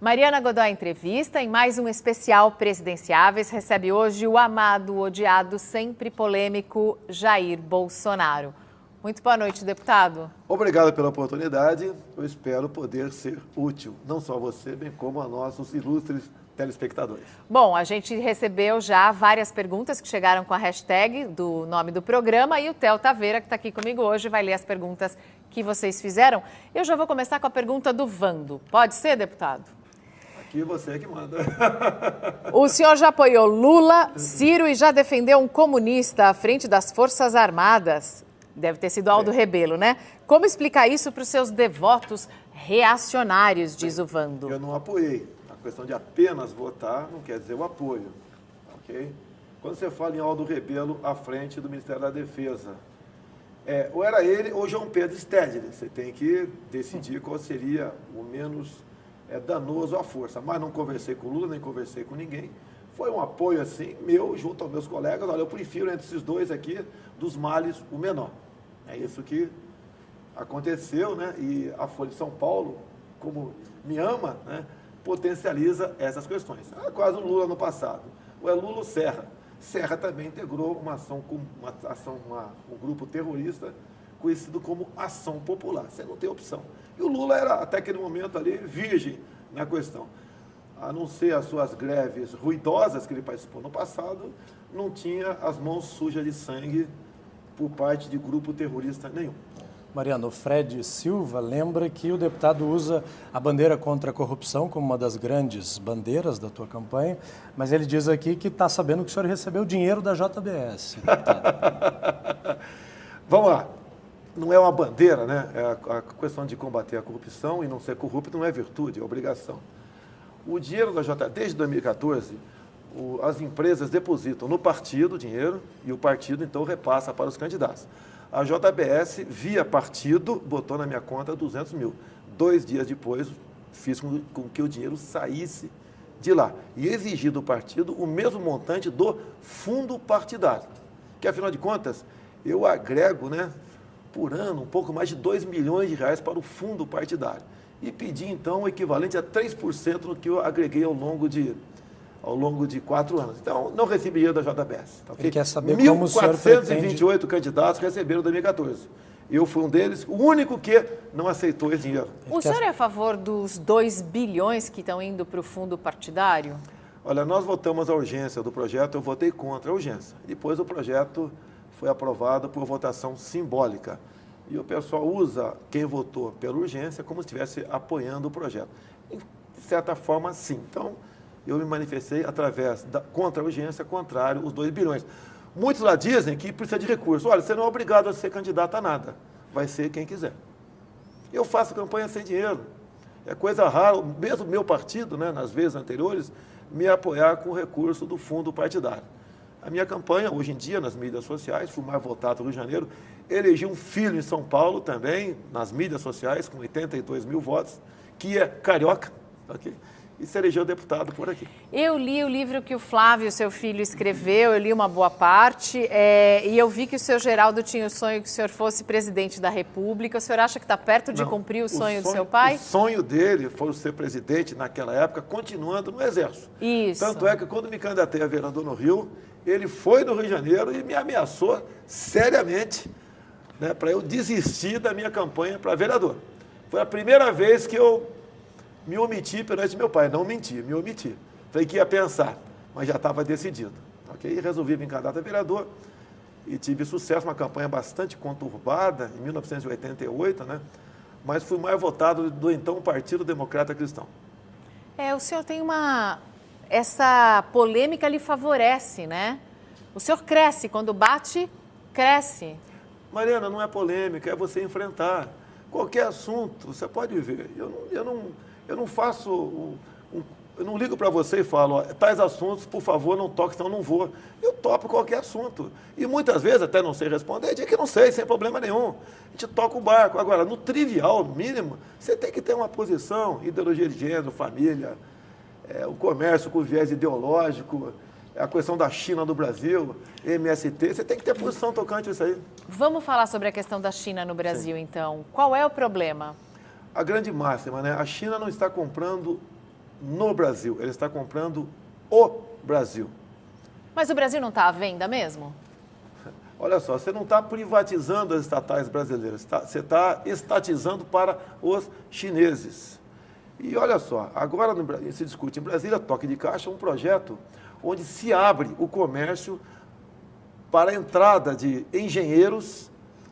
Mariana Godoy Entrevista, em mais um especial Presidenciáveis, recebe hoje o amado, odiado, sempre polêmico Jair Bolsonaro. Muito boa noite, deputado. Obrigado pela oportunidade. Eu espero poder ser útil, não só a você, bem como a nossos ilustres telespectadores. Bom, a gente recebeu já várias perguntas que chegaram com a hashtag do nome do programa e o Theo Taveira, que está aqui comigo hoje, vai ler as perguntas que vocês fizeram. Eu já vou começar com a pergunta do Vando. Pode ser, deputado? Aqui você é que manda. O senhor já apoiou Lula, Ciro e já defendeu um comunista à frente das Forças Armadas. Deve ter sido Aldo Rebelo, né? Como explicar isso para os seus devotos reacionários, diz o Vando? Eu não apoiei. A questão de apenas votar não quer dizer o apoio, ok? Quando você fala em Aldo Rebelo à frente do Ministério da Defesa, ou era ele ou João Pedro Stedley. Você tem que decidir qual seria o menos danoso à força. Mas não conversei com o Lula, nem conversei com ninguém. Foi um apoio, assim, meu, junto aos meus colegas. Olha, eu prefiro entre esses dois aqui, dos males, o menor. É isso que aconteceu, né? E a Folha de São Paulo, como me ama, né, potencializa essas questões. Quase um Lula no passado. Ou é Lula ou Serra. Serra também integrou uma ação com um grupo terrorista conhecido como Ação Popular. Você não tem opção. E o Lula era, até aquele momento ali, virgem na questão. A não ser as suas greves ruidosas que ele participou no passado, não tinha as mãos sujas de sangue por parte de grupo terrorista nenhum. Mariana, o Fred Silva lembra que o deputado usa a bandeira contra a corrupção como uma das grandes bandeiras da tua campanha, mas ele diz aqui que está sabendo que o senhor recebeu dinheiro da JBS. Vamos lá. Não é uma bandeira, né? A questão de combater a corrupção e não ser corrupto não é virtude, é obrigação. O dinheiro da JBS, desde 2014, as empresas depositam no partido o dinheiro e o partido, então, repassa para os candidatos. A JBS, via partido, botou na minha conta 200 mil. 2 dias depois, fiz com que o dinheiro saísse de lá. E exigi do partido o mesmo montante do fundo partidário. Que, afinal de contas, eu agrego, né, por ano, um pouco mais de 2 milhões de reais para o fundo partidário. E pedi, então, o equivalente a 3% do que eu agreguei ao longo de 4 anos. Então, não recebi dinheiro da JBS. Tá? Ele quer saber como o senhor 1.428 candidatos receberam em 2014. Eu fui um deles, o único que não aceitou esse dinheiro. O senhor é a favor dos 2 bilhões que estão indo para o fundo partidário? Olha, nós votamos a urgência do projeto, eu votei contra a urgência. Depois o projeto foi aprovado por votação simbólica. E o pessoal usa quem votou pela urgência como se estivesse apoiando o projeto. De certa forma, sim. Então, eu me manifestei contra a urgência, contrário os 2 bilhões. Muitos lá dizem que precisa de recurso. Olha, você não é obrigado a ser candidato a nada. Vai ser quem quiser. Eu faço campanha sem dinheiro. É coisa rara, mesmo meu partido, né, nas vezes anteriores, me apoiar com o recurso do fundo partidário. A minha campanha, hoje em dia, nas mídias sociais, fui mais votado no Rio de Janeiro, elegi um filho em São Paulo também, nas mídias sociais, com 82 mil votos, que é carioca, okay? E se elegeu deputado por aqui. Eu li o livro que o Flávio, seu filho, escreveu, eu li uma boa parte, e eu vi que o seu Geraldo tinha o sonho que o senhor fosse presidente da República. O senhor acha que está perto de cumprir o sonho do seu pai? O sonho dele foi ser presidente naquela época, continuando no Exército. Isso. Tanto é que quando me candidatei a vereador no Rio, ele foi no Rio de Janeiro e me ameaçou seriamente, né, para eu desistir da minha campanha para vereador. Foi a primeira vez que eu me omiti perante meu pai. Não menti, me omiti. Falei que ia pensar, mas já estava decidido. Okay? E resolvi me candidatar a vereador e tive sucesso, uma campanha bastante conturbada, em 1988, né? Mas fui mais votado do então Partido Democrata Cristão. O senhor tem essa polêmica lhe favorece, né? O senhor cresce, quando bate, cresce. Mariana, não é polêmica, é você enfrentar. Qualquer assunto, você pode ver. Eu não faço, eu não ligo para você e falo, ó, tais assuntos, por favor, não toque, senão eu não vou. Eu topo qualquer assunto. E muitas vezes, até não sei responder, digo que não sei, sem problema nenhum. A gente toca o barco. Agora, no trivial, no mínimo, você tem que ter uma posição, ideologia de gênero, família, o comércio com viés ideológico, a questão da China no Brasil, MST, você tem que ter posição tocante isso aí. Vamos falar sobre a questão da China no Brasil, então. Qual é o problema? A grande máxima, né? A China não está comprando no Brasil, ele está comprando o Brasil. Mas o Brasil não está à venda mesmo? Olha só, você não está privatizando as estatais brasileiras, você está estatizando para os chineses. E olha só, agora se discute em Brasília, toque de caixa, um projeto onde se abre o comércio para a entrada de engenheiros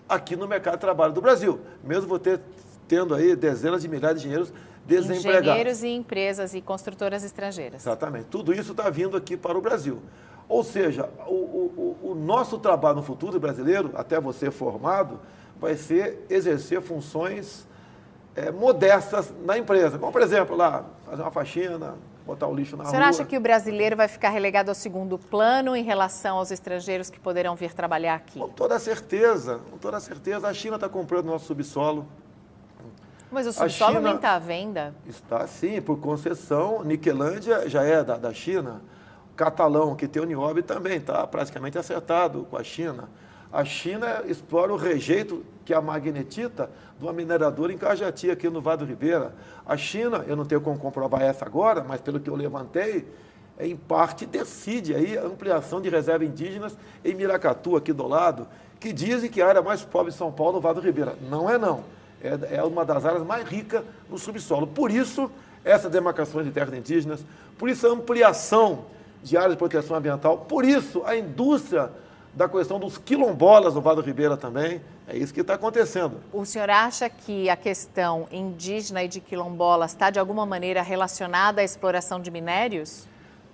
aqui no mercado de trabalho do Brasil. Mesmo você tendo aí dezenas de milhares de engenheiros desempregados. Engenheiros e empresas e construtoras estrangeiras. Exatamente. Tudo isso está vindo aqui para o Brasil. Ou seja, o nosso trabalho no futuro brasileiro, até você formado, vai ser exercer funções modestas na empresa. Como, por exemplo, lá, fazer uma faxina, botar o lixo na rua. O senhor acha que o brasileiro vai ficar relegado ao segundo plano em relação aos estrangeiros que poderão vir trabalhar aqui? Com toda certeza, com toda certeza. A China está comprando nosso subsolo. Mas o subsolo nem está à venda? Está sim, por concessão. Niquelândia já é da China. Catalão, que tem o Nióbio, também está praticamente acertado com a China. A China explora o rejeito, que é a magnetita, de uma mineradora em Cajati, aqui no Vale do Ribeira. A China, eu não tenho como comprovar essa agora, mas pelo que eu levantei, em parte decide aí a ampliação de reservas indígenas em Miracatu, aqui do lado, que dizem que é a área mais pobre de São Paulo, no Vale do Ribeira. Não é não. É uma das áreas mais ricas no subsolo. Por isso, essa demarcação de terras indígenas, por isso a ampliação de áreas de proteção ambiental, por isso a indústria da questão dos quilombolas no Vale do Ribeira também, é isso que está acontecendo. O senhor acha que a questão indígena e de quilombolas está de alguma maneira relacionada à exploração de minérios?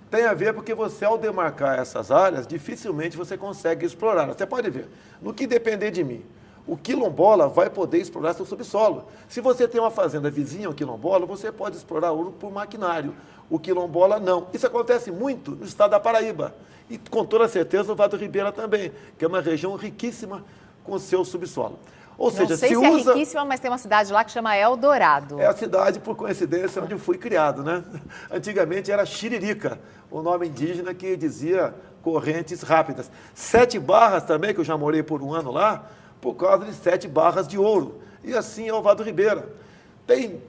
Tem a ver porque você, ao demarcar essas áreas, dificilmente você consegue explorar. Você pode ver, no que depender de mim, o quilombola vai poder explorar seu subsolo. Se você tem uma fazenda vizinha ao quilombola, você pode explorar ouro por maquinário. O quilombola não. Isso acontece muito no estado da Paraíba. E com toda certeza no Vale do Ribeira também, que é uma região riquíssima com seu subsolo. Ou seja, não sei se é riquíssima, mas tem uma cidade lá que chama Eldorado. É a cidade, por coincidência, onde eu fui criado, né? Antigamente era Xiririca, o nome indígena que dizia correntes rápidas. 7 barras também, que eu já morei por um ano lá, por causa de 7 barras de ouro. E assim é o Vale do Ribeira. Tem,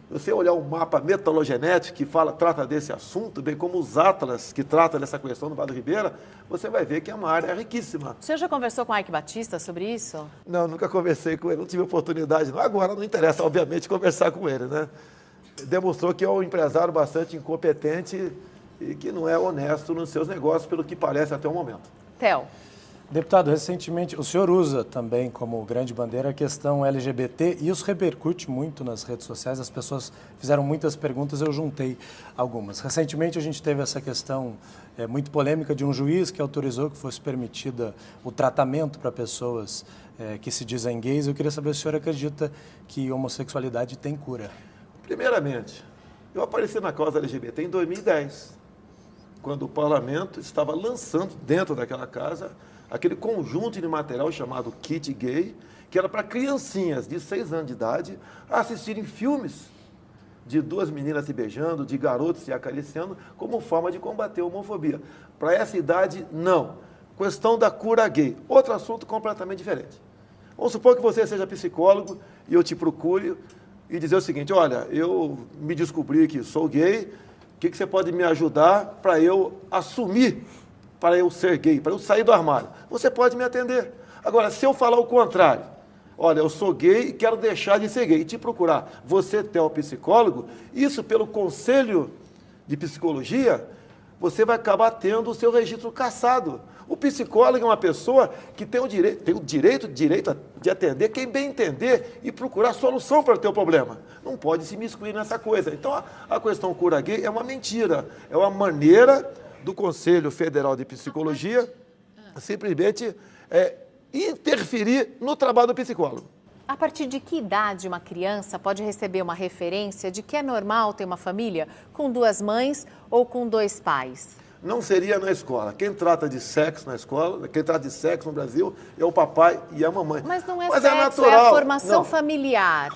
você olhar um mapa metalogenético que trata desse assunto, bem como os atlas que tratam dessa questão do Vale do Ribeira, você vai ver que é uma área riquíssima. O senhor já conversou com o Ike Batista sobre isso? Não, nunca conversei com ele, não tive oportunidade. Não. Agora não interessa, obviamente, conversar com ele, né? Demonstrou que é um empresário bastante incompetente e que não é honesto nos seus negócios, pelo que parece até o momento. Theo. Deputado, recentemente o senhor usa também como grande bandeira a questão LGBT e isso repercute muito nas redes sociais, as pessoas fizeram muitas perguntas, eu juntei algumas. Recentemente a gente teve essa questão muito polêmica de um juiz que autorizou que fosse permitida o tratamento para pessoas que se dizem gays. Eu queria saber se o senhor acredita que homossexualidade tem cura. Primeiramente, eu apareci na causa LGBT em 2010, quando o parlamento estava lançando dentro daquela casa aquele conjunto de material chamado Kit Gay, que era para criancinhas de 6 anos de idade assistirem filmes de 2 meninas se beijando, de garotos se acariciando, como forma de combater a homofobia. Para essa idade, não. Questão da cura gay. Outro assunto completamente diferente. Vamos supor que você seja psicólogo e eu te procure e dizer o seguinte: olha, eu me descobri que sou gay, o que você pode me ajudar para eu assumir, para eu ser gay, para eu sair do armário? Você pode me atender. Agora, se eu falar o contrário, olha, eu sou gay e quero deixar de ser gay, e te procurar, você é o psicólogo, isso pelo Conselho de Psicologia, você vai acabar tendo o seu registro cassado. O psicólogo é uma pessoa que tem o direito de atender quem bem entender e procurar solução para o teu problema. Não pode se miscuir nessa coisa. Então, a questão cura gay é uma mentira, é uma maneira do Conselho Federal de Psicologia simplesmente interferir no trabalho do psicólogo. A partir de que idade uma criança pode receber uma referência de que é normal ter uma família com 2 mães ou com 2 pais? Não seria na escola. Quem trata de sexo na escola, quem trata de sexo no Brasil é o papai e a mamãe. Mas não é Mas sexo, é natural. É a formação familiar.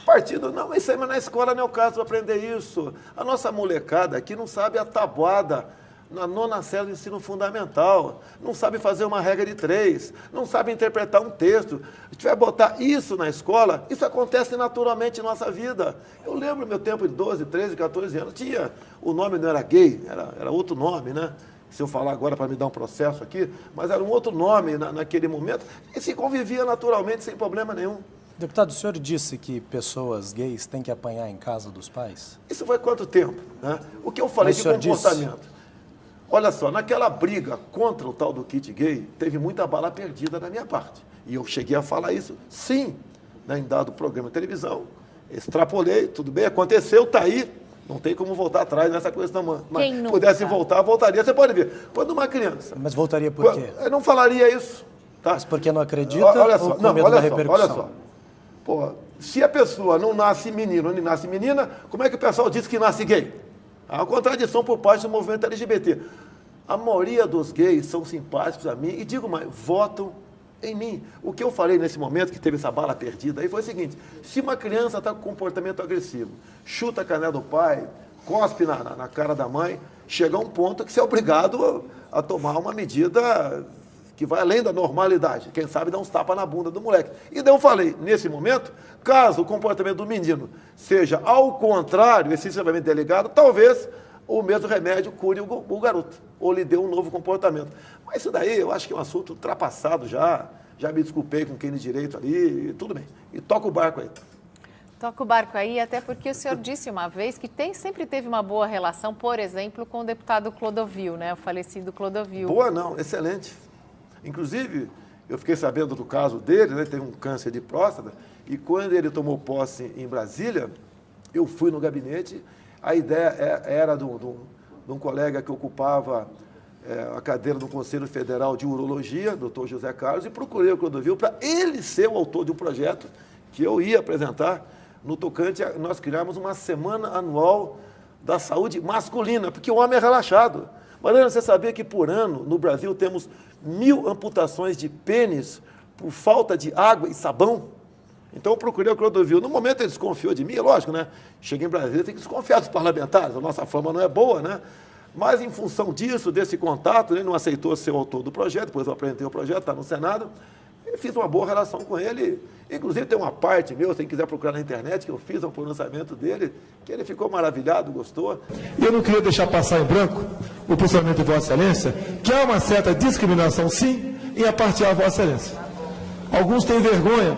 Não, mas na escola não é o caso de aprender isso. A nossa molecada aqui não sabe a tabuada na 9ª série do ensino fundamental, não sabe fazer uma regra de 3, não sabe interpretar um texto. A gente vai botar isso na escola, isso acontece naturalmente em nossa vida. Eu lembro meu tempo de 12, 13, 14 anos, o nome não era gay, era outro nome, né? Se eu falar agora para me dar um processo aqui, mas era um outro nome naquele momento, e se convivia naturalmente sem problema nenhum. Deputado, o senhor disse que pessoas gays têm que apanhar em casa dos pais? Isso foi quanto tempo? Né? O que eu falei de comportamento. Olha só, naquela briga contra o tal do kit gay, teve muita bala perdida da minha parte. E eu cheguei a falar isso, sim, né, em dado programa de televisão, extrapolei, tudo bem, aconteceu, está aí, não tem como voltar atrás nessa questão. Mas se pudesse voltar, voltaria. Você pode ver, quando uma criança... Mas voltaria por quê? Eu não falaria isso. Tá? Mas porque não acredita olha só, ou com medo da repercussão? Olha só. Pô, se a pessoa não nasce menino nem nasce menina, como é que o pessoal diz que nasce gay? Há uma contradição por parte do movimento LGBT. A maioria dos gays são simpáticos a mim e, digo mais, votam em mim. O que eu falei nesse momento, que teve essa bala perdida, aí foi o seguinte: se uma criança está com comportamento agressivo, chuta a canela do pai, cospe na cara da mãe, chega a um ponto que você é obrigado a tomar uma medida que vai além da normalidade. Quem sabe dá uns tapas na bunda do moleque. E daí eu falei, nesse momento, caso o comportamento do menino seja ao contrário, excessivamente delegado, talvez o mesmo remédio cure o garoto, ou lhe dê um novo comportamento. Mas isso daí eu acho que é um assunto ultrapassado já me desculpei com quem de direito ali, e tudo bem. E toca o barco aí. Toca o barco aí, até porque o senhor disse uma vez que sempre teve uma boa relação, por exemplo, com o deputado Clodovil, né? O falecido Clodovil. Boa não, excelente. Inclusive, eu fiquei sabendo do caso dele, né? Teve um câncer de próstata, e quando ele tomou posse em Brasília, eu fui no gabinete, a ideia era de um colega que ocupava a cadeira do Conselho Federal de Urologia, doutor José Carlos, e procurei o Clodovil para ele ser o autor de um projeto que eu ia apresentar no tocante. Nós criamos uma semana anual da saúde masculina, porque o homem é relaxado. Mariana, você sabia que por ano, no Brasil, temos 1000 amputações de pênis por falta de água e sabão? Então eu procurei o Clodovil. No momento ele desconfiou de mim, é lógico, né? Cheguei em Brasília, tem que desconfiar dos parlamentares, a nossa fama não é boa, né? Mas em função disso, desse contato, ele não aceitou ser o autor do projeto, depois eu apresentei o projeto, está no Senado, e fiz uma boa relação com ele. Inclusive tem uma parte meu, se quem quiser procurar na internet, que eu fiz um pronunciamento dele, que ele ficou maravilhado, gostou. E eu não queria deixar passar em branco o posicionamento de Vossa Excelência, que há uma certa discriminação, sim, em apartear Vossa Excelência. Alguns têm vergonha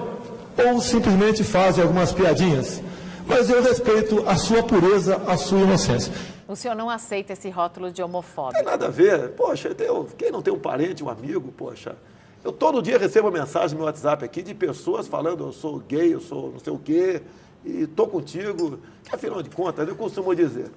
ou simplesmente fazem algumas piadinhas, mas eu respeito a sua pureza, a sua inocência. O senhor não aceita esse rótulo de homofóbico? Não tem nada a ver. Poxa, quem não tem um parente, um amigo, poxa... Eu todo dia recebo mensagem no meu WhatsApp aqui de pessoas falando, eu sou gay, eu sou não sei o quê, e estou contigo. Que afinal de contas, eu costumo dizer,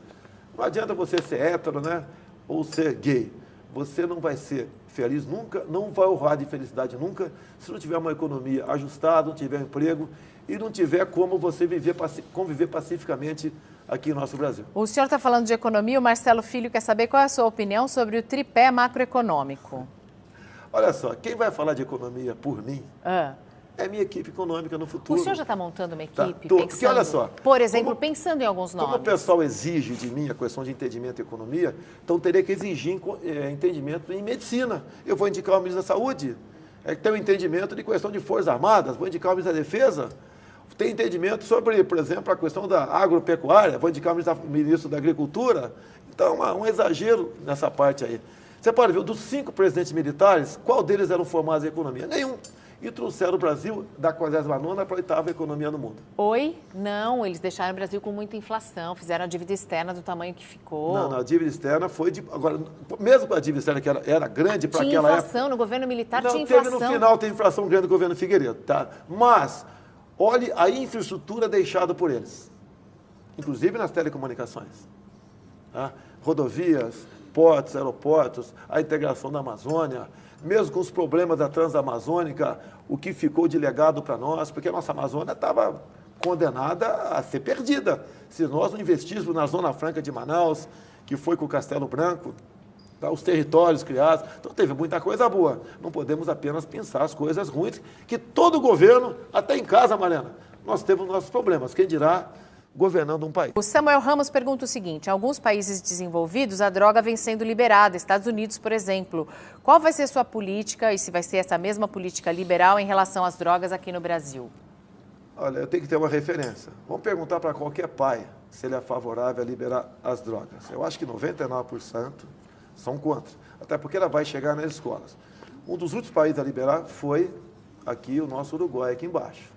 não adianta você ser hétero, né, ou ser gay. Você não vai ser feliz nunca, não vai honrar de felicidade nunca, se não tiver uma economia ajustada, não tiver um emprego e não tiver como você conviver pacificamente aqui no nosso Brasil. O senhor está falando de economia, o Marcelo Filho quer saber qual é a sua opinião sobre o tripé macroeconômico. Olha só, quem vai falar de economia por mim é minha equipe econômica no futuro. O senhor já está montando uma equipe? Tá, porque olha só. Por exemplo, pensando em alguns nomes. Como o pessoal exige de mim a questão de entendimento em economia, então teria que exigir entendimento em medicina. Eu vou indicar o ministro da Saúde, que tem um entendimento de questão de Forças Armadas, vou indicar o ministro da Defesa, tem entendimento sobre, por exemplo, a questão da agropecuária, vou indicar o ministro da Agricultura. Então, um exagero nessa parte aí. Você pode ver, dos 5 presidentes militares, qual deles eram formados em economia? Nenhum. E trouxeram o Brasil da 49ª para a 8ª economia no mundo. Oi? Não, eles deixaram o Brasil com muita inflação, fizeram a dívida externa do tamanho que ficou. Não, a dívida externa foi de... Agora, mesmo com a dívida externa que era grande para aquela época... Tinha inflação, no governo militar não, tinha inflação. No final tem inflação grande no governo Figueiredo, tá? Mas, olhe a infraestrutura deixada por eles. Inclusive nas telecomunicações. Tá? Rodovias, portos, aeroportos, a integração da Amazônia, mesmo com os problemas da Transamazônica, o que ficou de legado para nós, porque a nossa Amazônia estava condenada a ser perdida. Se nós não investíssemos na Zona Franca de Manaus, que foi com o Castelo Branco, tá, os territórios criados, então teve muita coisa boa. Não podemos apenas pensar as coisas ruins, que todo governo, até em casa, Mariana, nós temos nossos problemas. Quem dirá governando um país. O Samuel Ramos pergunta o seguinte: em alguns países desenvolvidos, a droga vem sendo liberada, Estados Unidos, por exemplo. Qual vai ser sua política e se vai ser essa mesma política liberal em relação às drogas aqui no Brasil? Olha, eu tenho que ter uma referência. Vamos perguntar para qualquer pai se ele é favorável a liberar as drogas. Eu acho que 99% são contra, até porque ela vai chegar nas escolas. Um dos últimos países a liberar foi aqui o nosso Uruguai, aqui embaixo.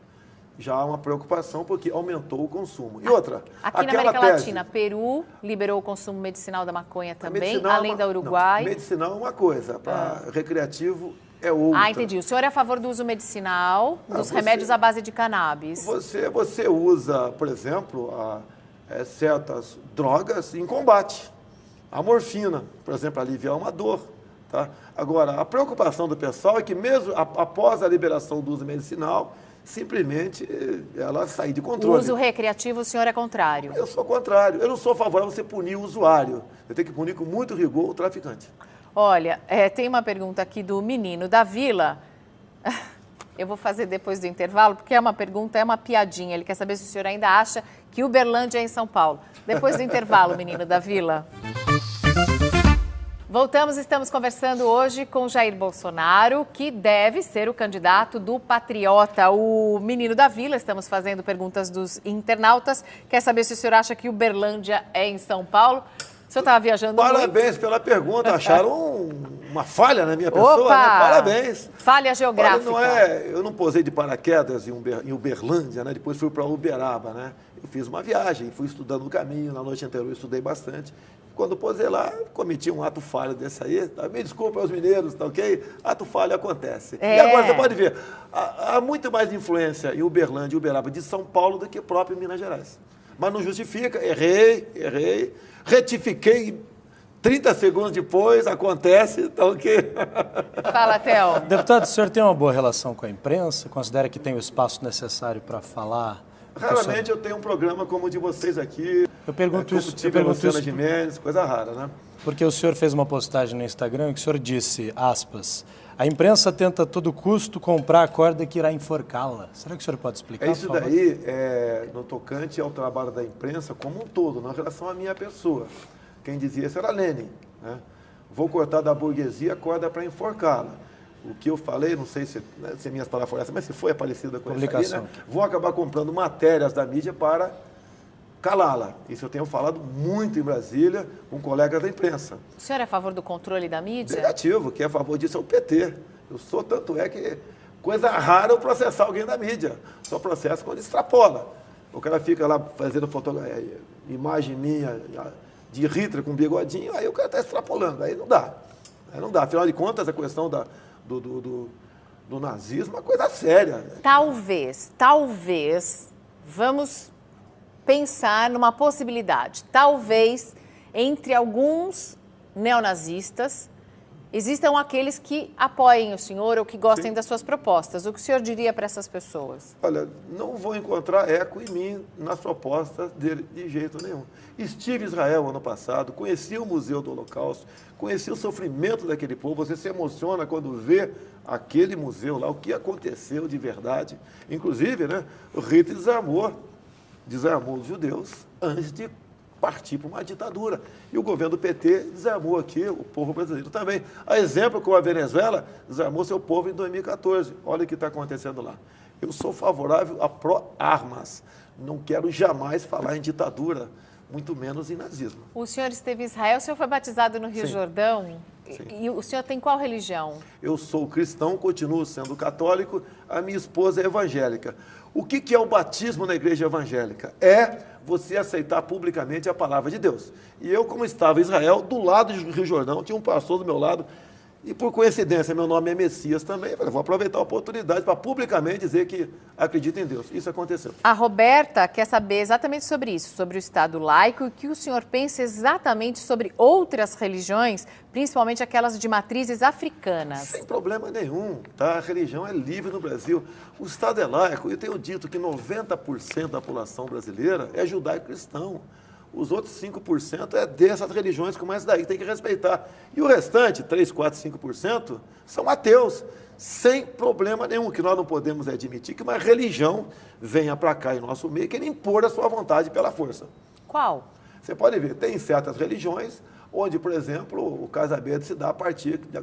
Já há uma preocupação porque aumentou o consumo. E outra, aqui na América Latina, Peru liberou o consumo medicinal da maconha também, além da Uruguai. Não, medicinal é uma coisa, para recreativo é outra. Ah, entendi. O senhor é a favor do uso medicinal dos remédios à base de cannabis? Você usa, por exemplo, certas drogas em combate. A morfina, por exemplo, aliviar uma dor. Tá? Agora, a preocupação do pessoal é que mesmo após a liberação do uso medicinal, simplesmente ela sair de controle. O uso recreativo, o senhor é contrário? Eu sou contrário. Eu não sou favorável a você punir o usuário. Eu tenho que punir com muito rigor o traficante. Olha, tem uma pergunta aqui do menino da Vila. Eu vou fazer depois do intervalo, porque é uma pergunta, é uma piadinha. Ele quer saber se o senhor ainda acha que Uberlândia é em São Paulo. Depois do intervalo, menino da Vila. Voltamos, estamos conversando hoje com Jair Bolsonaro, que deve ser o candidato do Patriota. O menino da Vila, estamos fazendo perguntas dos internautas. Quer saber se o senhor acha que Uberlândia é em São Paulo? O senhor estava viajando Parabéns muito. pela pergunta. Acharam uma falha na minha pessoa, Opa! né? Parabéns. Falha geográfica. Olha, eu não posei de paraquedas em Uberlândia, né? Depois fui para Uberaba, né? Eu fiz uma viagem, fui estudando no caminho, na noite anterior eu estudei bastante. Quando posei lá, cometi um ato falho desse aí. Tá? Me desculpa aos mineiros, tá ok? Ato falho acontece. E agora você pode ver, há muito mais influência em Uberlândia e Uberaba de São Paulo do que próprio em Minas Gerais. Mas não justifica, errei, retifiquei, 30 segundos depois, acontece, tá ok? Fala, Theo. Deputado, o senhor tem uma boa relação com a imprensa? Considera que tem o espaço necessário para falar? Raramente eu tenho um programa como o de vocês aqui. Eu pergunto isso. Luciana Gimenez, coisa rara, né? Porque o senhor fez uma postagem no Instagram que o senhor disse, aspas, a imprensa tenta a todo custo comprar a corda que irá enforcá-la. Será que o senhor pode explicar? Isso daí é no tocante ao trabalho da imprensa como um todo, na relação à minha pessoa. Quem dizia isso era Lenin, né? Vou cortar da burguesia a corda para enforcá-la. O que eu falei, não sei se minhas palavras foram essas, mas se foi parecida com essa aí, né? Vou acabar comprando matérias da mídia para calá-la. Isso eu tenho falado muito em Brasília com colegas da imprensa. O senhor é a favor do controle da mídia? Negativo, quem é a favor disso é o PT. Eu sou, tanto é que coisa rara eu processar alguém da mídia. Só processo quando extrapola. O cara fica lá fazendo imagem minha de Hitler com bigodinho, aí o cara está extrapolando, aí não dá. Afinal de contas, a questão do nazismo é uma coisa séria. Talvez, vamos pensar numa possibilidade. Talvez, entre alguns neonazistas, existam aqueles que apoiem o senhor ou que gostem das suas propostas. O que o senhor diria para essas pessoas? Olha, não vou encontrar eco em mim nas propostas dele de jeito nenhum. Estive em Israel ano passado, conheci o Museu do Holocausto, conheci o sofrimento daquele povo. Você se emociona quando vê aquele museu lá, o que aconteceu de verdade. Inclusive, né, o Hitler desarmou os judeus antes de partir para uma ditadura. E o governo do PT desarmou aqui o povo brasileiro também. A exemplo, como a Venezuela desarmou seu povo em 2014. Olha o que está acontecendo lá. Eu sou favorável a pró-armas. Não quero jamais falar em ditadura, muito menos em nazismo. O senhor esteve em Israel, o senhor foi batizado no Rio Jordão. Sim. E o senhor tem qual religião? Eu sou cristão, continuo sendo católico, a minha esposa é evangélica. O que é o batismo na igreja evangélica? É você aceitar publicamente a palavra de Deus. E eu, como estava em Israel, do lado do Rio Jordão, tinha um pastor do meu lado, e por coincidência, meu nome é Messias também. Eu falei, vou aproveitar a oportunidade para publicamente dizer que acredito em Deus. Isso aconteceu. A Roberta quer saber exatamente sobre isso, sobre o Estado laico, e o que o senhor pensa exatamente sobre outras religiões, principalmente aquelas de matrizes africanas. Sem problema nenhum, tá? A religião é livre no Brasil. O Estado é laico. Eu tenho dito que 90% da população brasileira é judaico-cristão. Os outros 5% é dessas religiões como essa daí, que tem que respeitar. E o restante, 3, 4, 5%, são ateus, sem problema nenhum, que nós não podemos admitir que uma religião venha para cá em nosso meio e queira impor a sua vontade pela força. Qual? Você pode ver, tem certas religiões onde, por exemplo, o casamento se dá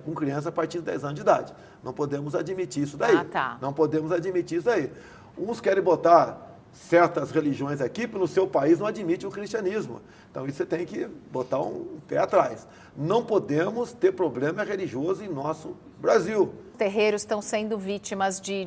com criança a partir de 10 anos de idade. Não podemos admitir isso daí. Ah, tá. Não podemos admitir isso daí. Uns querem botar certas religiões aqui, porque no seu país não admite o cristianismo. Então, isso você tem que botar um pé atrás. Não podemos ter problema religioso em nosso Brasil. Terreiros estão sendo vítimas de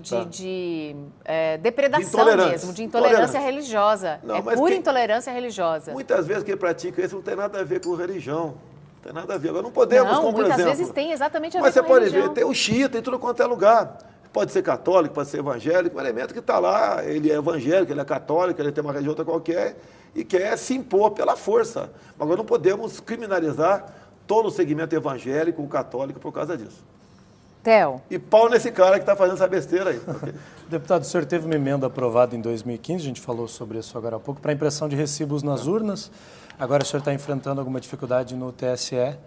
depredação intolerância. mesmo, de intolerância religiosa. Não, é mas pura intolerância religiosa. Muitas vezes quem pratica isso não tem nada a ver com religião. Não tem nada a ver. Agora, não podemos, Não, como por muitas exemplo... vezes tem exatamente a ver Mas com você pode religião. ver, tem o xiita em tudo quanto é lugar. Pode ser católico, pode ser evangélico, um elemento que está lá, ele é evangélico, ele é católico, ele tem uma religião qualquer e quer se impor pela força. Agora não podemos criminalizar todo o segmento evangélico ou católico por causa disso. Theo. E pau nesse cara que está fazendo essa besteira aí. Okay? Deputado, o senhor teve uma emenda aprovada em 2015, a gente falou sobre isso agora há pouco, para impressão de recibos nas urnas. Agora o senhor está enfrentando alguma dificuldade no TSE.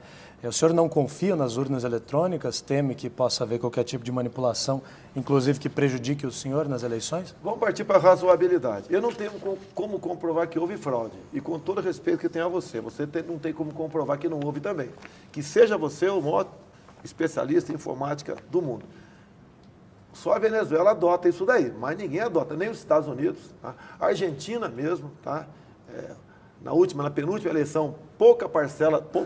O senhor não confia nas urnas eletrônicas? Teme que possa haver qualquer tipo de manipulação, inclusive que prejudique o senhor nas eleições? Vamos partir para a razoabilidade. Eu não tenho como comprovar que houve fraude. E com todo o respeito que tem a você, não tem como comprovar que não houve também. Que seja você o maior especialista em informática do mundo. Só a Venezuela adota isso daí, mas ninguém adota, nem os Estados Unidos. Tá? A Argentina mesmo, tá? Na penúltima eleição,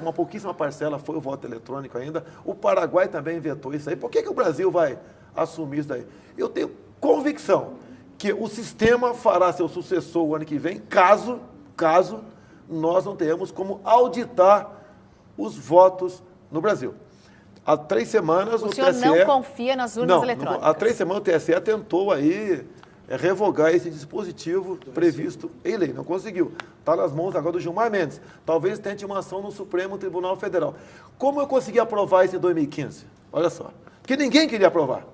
uma pouquíssima parcela foi o voto eletrônico ainda. O Paraguai também vetou isso aí. Por que o Brasil vai assumir isso daí? Eu tenho convicção que o sistema fará seu sucessor o ano que vem, caso nós não tenhamos como auditar os votos no Brasil. Há 3 semanas o TSE... O senhor não confia nas urnas eletrônicas? Há 3 semanas o TSE tentou aí revogar esse dispositivo previsto em lei. Não conseguiu. Está nas mãos agora do Gilmar Mendes. Talvez tente uma ação no Supremo Tribunal Federal. Como eu consegui aprovar isso em 2015? Olha só. Porque ninguém queria aprovar.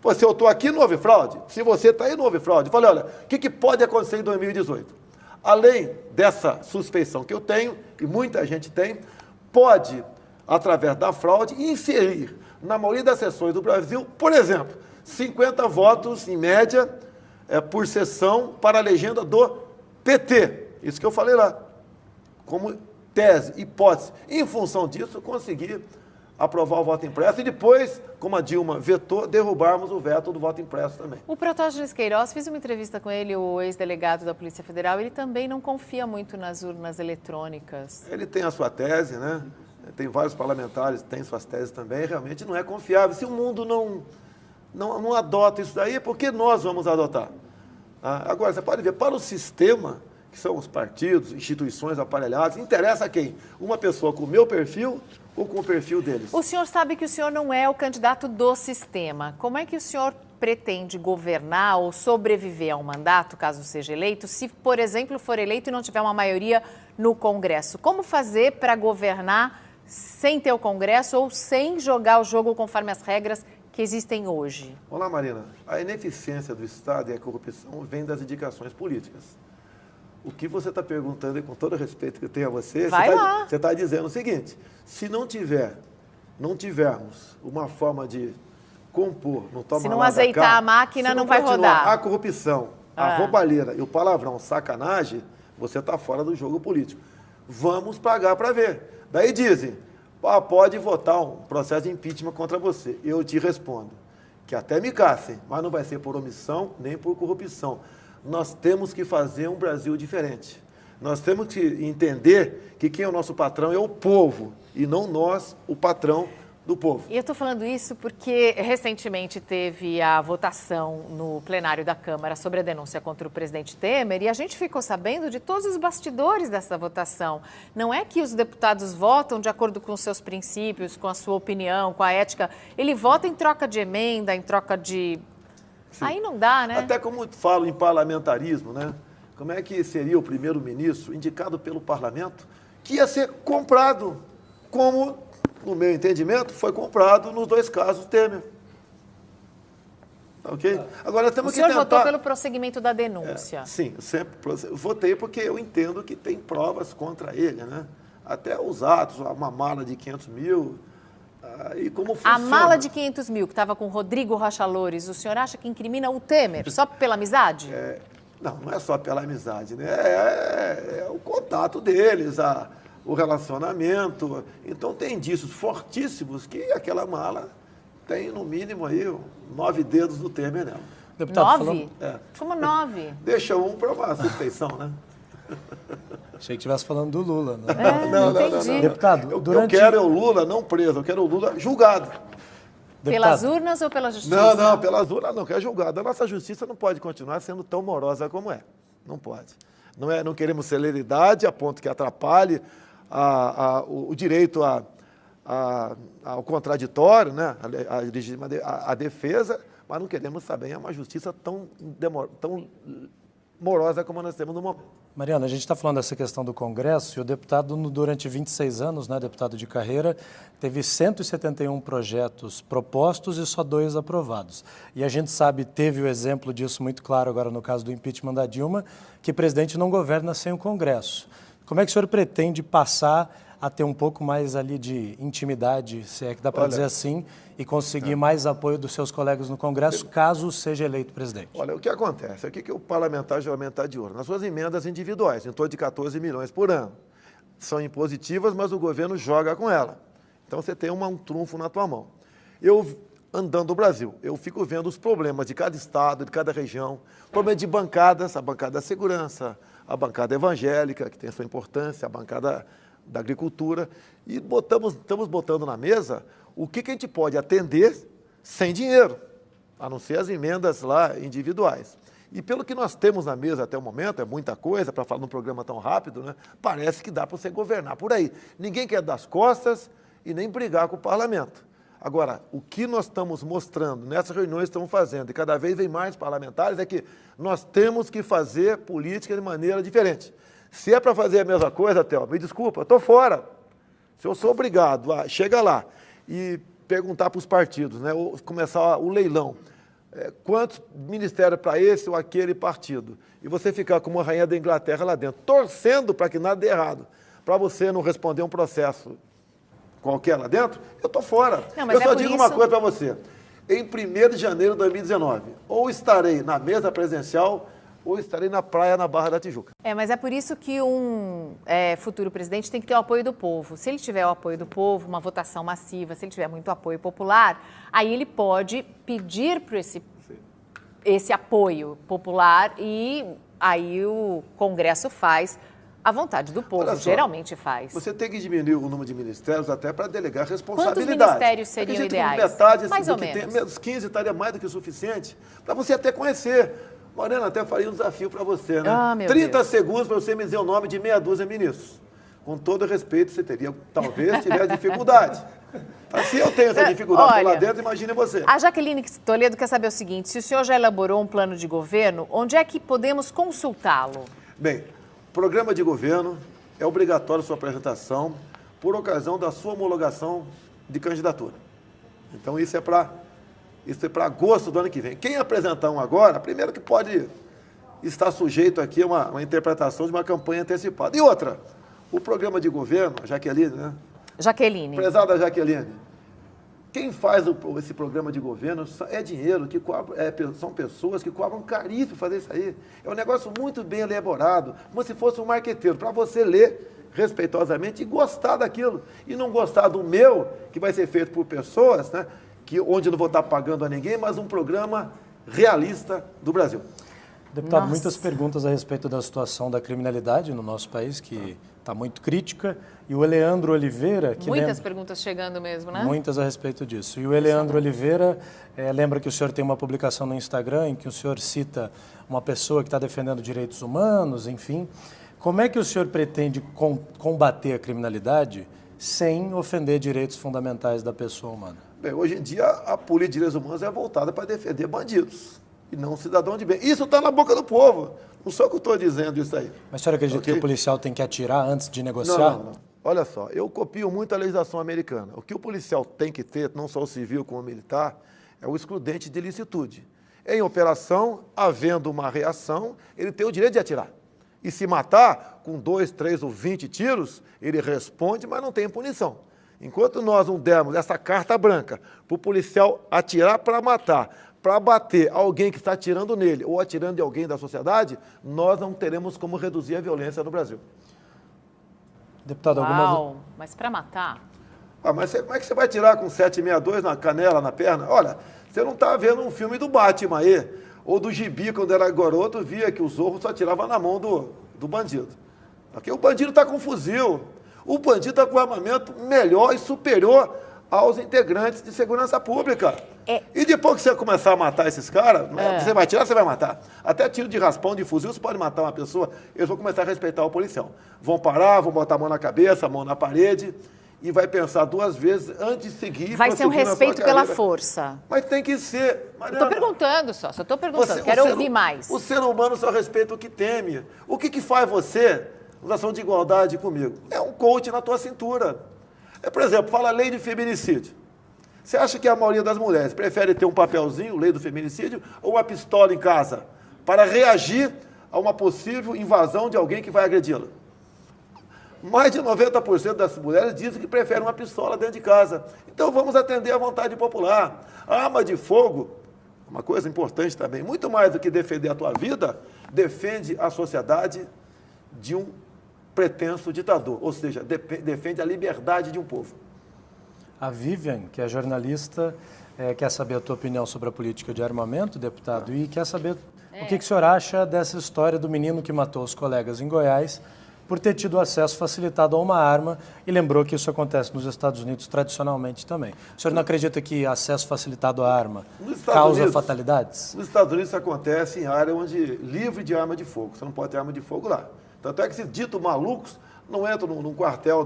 Pô, se eu estou aqui, não houve fraude. Se você está aí, não houve fraude. Eu falei, olha, o que pode acontecer em 2018? Além dessa suspeição que eu tenho, e muita gente tem, pode, através da fraude, inserir na maioria das sessões do Brasil, por exemplo, 50 votos, em média, por sessão para a legenda do PT. Isso que eu falei lá. Como tese, hipótese. Em função disso, eu consegui aprovar o voto impresso e depois, como a Dilma vetou, derrubarmos o veto do voto impresso também. O Protógenes Queiroz, fiz uma entrevista com ele, o ex-delegado da Polícia Federal, ele também não confia muito nas urnas eletrônicas. Ele tem a sua tese, né? Tem vários parlamentares que têm suas teses também, realmente não é confiável. Se o mundo não adota isso daí, por que nós vamos adotar? Agora, você pode ver, para o sistema, que são os partidos, instituições aparelhadas, interessa a quem? Uma pessoa com o meu perfil ou com o perfil deles? O senhor sabe que o senhor não é o candidato do sistema. Como é que o senhor pretende governar ou sobreviver a um mandato, caso seja eleito, se, por exemplo, for eleito e não tiver uma maioria no Congresso? Como fazer para governar sem ter o Congresso ou sem jogar o jogo conforme as regras que existem hoje? Olá, Marina. A ineficiência do Estado e a corrupção vem das indicações políticas. O que você está perguntando, e com todo o respeito que eu tenho a você, você está dizendo o seguinte, se não tivermos uma forma de compor, se não azeitar a máquina, não vai rodar. A corrupção, a roubalheira e o palavrão, sacanagem, você está fora do jogo político. Vamos pagar para ver. Daí dizem, pode votar um processo de impeachment contra você. Eu te respondo que até me caçem, mas não vai ser por omissão nem por corrupção. Nós temos que fazer um Brasil diferente. Nós temos que entender que quem é o nosso patrão é o povo e não nós, o patrão do povo. E eu estou falando isso porque recentemente teve a votação no plenário da Câmara sobre a denúncia contra o presidente Temer e a gente ficou sabendo de todos os bastidores dessa votação. Não é que os deputados votam de acordo com os seus princípios, com a sua opinião, com a ética. Ele vota em troca de emenda, em troca de... Sim. Aí não dá, né? Até como falo em parlamentarismo, né? Como é que seria o primeiro-ministro indicado pelo parlamento que ia ser comprado, como, no meu entendimento, foi comprado nos 2 casos Temer. Ok? Agora temos O que senhor tentar... votou pelo prosseguimento da denúncia. Sim, eu sempre votei porque eu entendo que tem provas contra ele, né? Até os atos, uma mala de 500 mil, e como funciona. A mala de 500 mil que estava com Rodrigo Rocha Loures, o senhor acha que incrimina o Temer só pela amizade? Não é só pela amizade, né? É o contato deles, o relacionamento. Então tem indícios fortíssimos que aquela mala tem, no mínimo, aí 9 dedos do Temer nela. Deputado, 9? Como 9? Deixa um para uma suspeição, né? Achei que estivesse falando do Lula. Né? Não entendi. Deputado, Eu quero o Lula não preso, eu quero o Lula julgado. Pelas urnas ou pela justiça? Não, pelas urnas não, quero julgado. A nossa justiça não pode continuar sendo tão morosa como é. Não pode. Não queremos celeridade a ponto que atrapalhe o direito ao contraditório, né? a defesa, mas não queremos também uma justiça tão morosa como nós temos no momento. Mariana, a gente está falando dessa questão do Congresso e o deputado, durante 26 anos, né, deputado de carreira, teve 171 projetos propostos e só 2 aprovados. E a gente sabe, teve o exemplo disso muito claro agora no caso do impeachment da Dilma, que o presidente não governa sem o Congresso. Como é que o senhor pretende passar a ter um pouco mais ali de intimidade, se é que dá para dizer assim, e conseguir mais apoio dos seus colegas no Congresso, caso seja eleito presidente? Olha, o que acontece? O que o parlamentar geralmente está de olho? Nas suas emendas individuais, em torno de 14 milhões por ano. São impositivas, mas o governo joga com ela. Então você tem um trunfo na tua mão. Eu, andando no Brasil, eu fico vendo os problemas de cada estado, de cada região, problema de bancadas, a bancada da segurança, a bancada evangélica, que tem a sua importância, a bancada da agricultura, e estamos botando na mesa o que a gente pode atender sem dinheiro, a não ser as emendas lá individuais. E pelo que nós temos na mesa até o momento, é muita coisa, para falar num programa tão rápido, né? Parece que dá para você governar por aí. Ninguém quer dar as costas e nem brigar com o parlamento. Agora, o que nós estamos mostrando nessas reuniões que estamos fazendo, e cada vez vem mais parlamentares, é que nós temos que fazer política de maneira diferente. Se é para fazer a mesma coisa, Theo, me desculpa, estou fora. Se eu sou obrigado a chegar lá e perguntar para os partidos, né, ou começar o leilão, quantos ministérios para esse ou aquele partido, e você ficar como a rainha da Inglaterra lá dentro, torcendo para que nada dê errado, para você não responder um processo qualquer lá dentro, eu estou fora. Não, eu só digo uma coisa para você. Em 1º de janeiro de 2019, ou estarei na mesa presidencial, ou estarei na praia, na Barra da Tijuca. Mas é por isso que um futuro presidente tem que ter o apoio do povo. Se ele tiver o apoio do povo, uma votação massiva, se ele tiver muito apoio popular, aí ele pode pedir por esse apoio popular e aí o Congresso faz a vontade do povo, geralmente faz. Você tem que diminuir o número de ministérios até para delegar responsabilidade. Quantos ministérios seriam ideais? Metade, mais ou menos. Menos 15 estaria mais do que o suficiente para você até conhecer. Mariana, até faria um desafio para você, né? 30 segundos para você me dizer o nome de meia dúzia de ministros. Com todo respeito, você teria, talvez, tiver dificuldade. Mas se eu tenho essa dificuldade lá dentro, imagine você. A Jaqueline Toledo quer saber o seguinte, se o senhor já elaborou um plano de governo, onde é que podemos consultá-lo? Bem, programa de governo é obrigatório sua apresentação por ocasião da sua homologação de candidatura. Então, isso é para agosto do ano que vem. Quem apresentar um agora, primeiro que pode estar sujeito aqui a uma interpretação de uma campanha antecipada. E outra, o programa de governo, a Jaqueline, né? Jaqueline. Prezada Jaqueline, quem faz esse programa de governo é dinheiro, são pessoas que cobram caríssimo para fazer isso aí. É um negócio muito bem elaborado, como se fosse um marqueteiro, para você ler respeitosamente e gostar daquilo. E não gostar do meu, que vai ser feito por pessoas, né? Onde eu não vou estar pagando a ninguém, mas um programa realista do Brasil. Deputado, muitas perguntas a respeito da situação da criminalidade no nosso país, que está muito crítica, e o Eleandro Oliveira... Muitas perguntas chegando mesmo, né? Muitas a respeito disso. E o Eleandro Oliveira lembra que o senhor tem uma publicação no Instagram em que o senhor cita uma pessoa que está defendendo direitos humanos, enfim. Como é que o senhor pretende combater a criminalidade sem ofender direitos fundamentais da pessoa humana? Bem, hoje em dia, a política de direitos humanos é voltada para defender bandidos e não cidadão de bem. Isso está na boca do povo. Não sou eu que estou dizendo isso aí. Mas a senhora acredita que o policial tem que atirar antes de negociar? Não. Olha só, eu copio muito a legislação americana. O que o policial tem que ter, não só o civil como o militar, é o excludente de ilicitude. em operação, havendo uma reação, ele tem o direito de atirar. E se matar com 2, 3 ou 20 tiros, ele responde, mas não tem punição. Enquanto nós não dermos essa carta branca para o policial atirar para matar, para bater alguém que está atirando nele ou atirando em alguém da sociedade, nós não teremos como reduzir a violência no Brasil. Deputado, mas para matar? Mas como é que você vai atirar com 7,62 na canela, na perna? Olha, você não está vendo um filme do Batman aí, ou do Gibi, quando era garoto, via que o Zorro só atirava na mão do bandido. Porque o bandido está com fuzil, o bandido está com armamento melhor e superior aos integrantes de segurança pública. E depois que você começar a matar esses caras, você vai atirar, você vai matar. Até tiro de raspão, de fuzil, você pode matar uma pessoa, eles vão começar a respeitar o policial. Vão parar, vão botar a mão na cabeça, a mão na parede, e vai pensar 2 vezes antes de seguir. Vai ser um respeito pela força. Mas tem que ser. Mariana, estou perguntando só estou perguntando, quero ouvir mais. O ser humano só respeita o que teme. O que faz você, em relação de igualdade comigo? É um coach na tua cintura. Por exemplo, fala lei de feminicídio. Você acha que a maioria das mulheres prefere ter um papelzinho, lei do feminicídio, ou uma pistola em casa, para reagir a uma possível invasão de alguém que vai agredi-la? Mais de 90% das mulheres dizem que preferem uma pistola dentro de casa. Então vamos atender à vontade popular. A arma de fogo, uma coisa importante também, muito mais do que defender a tua vida, defende a sociedade de um pretenso ditador, ou seja, defende a liberdade de um povo. A Vivian, que é jornalista, quer saber a tua opinião sobre a política de armamento, deputado, e quer saber o que o senhor acha dessa história do menino que matou os colegas em Goiás por ter tido acesso facilitado a uma arma, e lembrou que isso acontece nos Estados Unidos tradicionalmente também. O senhor não acredita que acesso facilitado à arma causa fatalidades? Nos Estados Unidos isso acontece em área livre de arma de fogo, você não pode ter arma de fogo lá. Tanto é que esses ditos malucos não entram num quartel